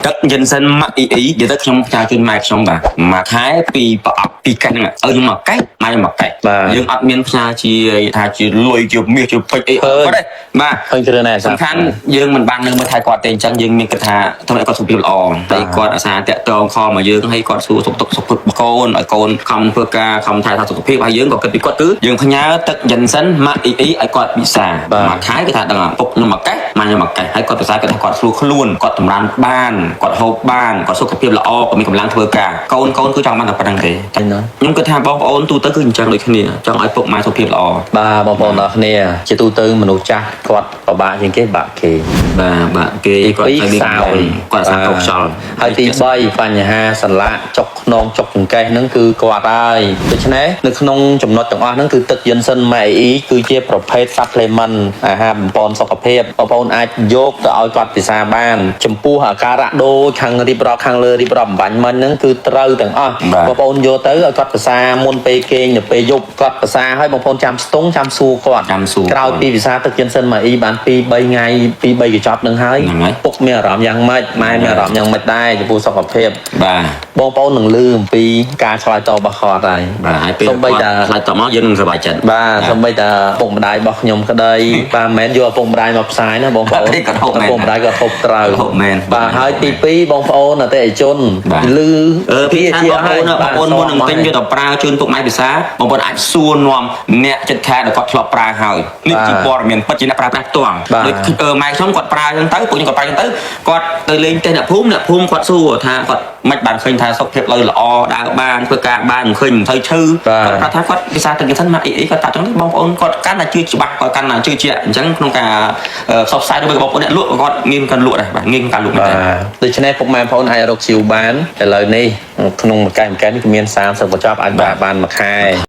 ទឹកយិនសិនមកអ៊ីនិយាយទៅខ្ញុំផ្សាយជូនម៉ែខ្ញុំបាទមួយខែពីប្រអប់ពីកែហ្នឹងឲ្យខ្ញុំមកកែម៉ែមកកែយើងអត់មានផ្សាយជាថាជាលុយជាមាសជាពេជ្រអីអត់ទេបាទឃើញគ្រឿងណែសំខាន់យើងមិនបាននឹងមើលថែគាត់ទេអញ្ចឹងយើងមានគិតថាធ្វើឲ្យគាត់សុខភាពល្អតែគាត់អាសាតាក់ទងខលមកយើងឲ្យគាត់សួរសុខទុក្ខសុខភាពកូនឲ្យកូនខំធ្វើការខំថែសុខភាពហើយយើងក៏គិតពីគាត់គឺយើងផ្ញើទឹកយិនសិនមកអ៊ីឲ្យគាត់ពិសាមួយខែគេថាដឹងពុកខ្ញុំមកកែម៉ែខ្ញុំមកកែហើយគាត់ពិសាគាត់ថាគាត់ស្រួលខ្លួនគាត់តម្រានបានគាត់ហូបបានគាត់សុខភាពល្អក៏មានកម្លាំងធ្វើការកូនគឺចង់បានតែប៉ុណ្្នឹងទេខ្ញុំគិតថាបងប្អូនទូទៅគឺអញ្ចឹងដូចគ្នាចង់ឲ្យពុកម៉ែសុខភាពល្អបាទបងប្អូនទាំងគ្នាជាទូទៅមនុស្សចាស់គាត់ពិបាកជាងគេបាក់គេបាទគេគាត់តែមានគាត់សាកុកខ្យល់ហើយទី3បញ្ហាសន្លាក់ចុកខ្នងចុកចង្កេះហ្នឹងគឺគាត់ហើយដូច្នេះនៅក្នុងចំណុចទាំងអស់ហ្នឹងគឺទឹកយិនសិនម៉ែអ៊ីគឺជាប្រភេទ supplement អាហារបំពេញសុខភាពបងប្អូនអាចយកទៅឲ្យគាត់ពិសាបានចំពោះអាការៈដូចខាងរៀបរាប់ខាងលើរៀបរាប់បំបញ្ញមិញហ្នឹងគឺត្រូវទាំងអស់បងប្អូនយកទៅឲ្យគាត់ពិសាមុនពេលគេងនៅពេលយប់គាត់ពិសាឲ្យបងប្អូនចាំស្ទង់ចាំសួរគាត់ក្រោយពីពិសាទឹកយិនសិនម៉ែអ៊ីបាន2-3ថ្ងៃ2-3កញ្ចប់នឹងហើយពុកមានអារម្មណ៍យ៉ាងម៉េចម៉ែមានអារម្មណ៍យ៉ាងម៉េចដែរចំពោះសុខភាពបាទបងប្អូននឹងលឺអំពីការឆ្លើយតបរបស់គាត់ហើយបាទហើយពេលគាត់ឆ្លើយតបមកយើងនឹងសប្បាយចិត្តបាទសូម្បីតែពុកម្ដាយរបស់ខ្ញុំក្តីបាទមិនមែនយកឪពុកម្ដាយមកផ្សាយណាបងប្អូនឪពុកម្ដាយក៏ហូបត្រូវបាទហើយទី2បងប្អូនអតិថិជនលឺពីជាបងប្អូនមុននឹងទិញយកទៅប្រើជូនពុកម៉ែពិសាបងប្អូនអាចសួរនាំអ្នកចិត្តខាតដែលគាត់ធ្លាប់ប្រើហើយនេះជាព័ត៌មានពិតជាអ្នកប្រើប្រាស់ផ្ទាល់ដូចម៉ែខ្ញុំគាត់ប្រើអញ្ចឹងទៅពួកខ្ញុំគាត់ប្រើអញ្ចឹងទៅគាត់ទៅលេងផ្ទះអ្នកភូមិគាត់សួរថាគាត់មិនបានឃើញថាសុខភាពល្អដើរបានធ្វើការបានមិនឃើញមិនទៅឈឺគាត់ប្រាប់ថាគាត់ពិសាទឹកសិនមកអ៊ីគាត់ប្រាប់អញ្ចឹងបងប្អូនគាត់កាន់តែជឿច្បាស់គាត់កាន់តែជឿជាក់អញ្ចឹងក្នុងការផ្សព្វផ្សាយទៅបងប្អូនអ្នកលក់គាត់មានការលក់ដែរបាទងាយការលក់ដែរដូច្នេះពុកម៉ែបងប្អូនអាចរកស៊ីបានឥឡូវនេះក្នុងមួយកែនេះគឺមាន30កញ្ចប់អាចបានមួយខែ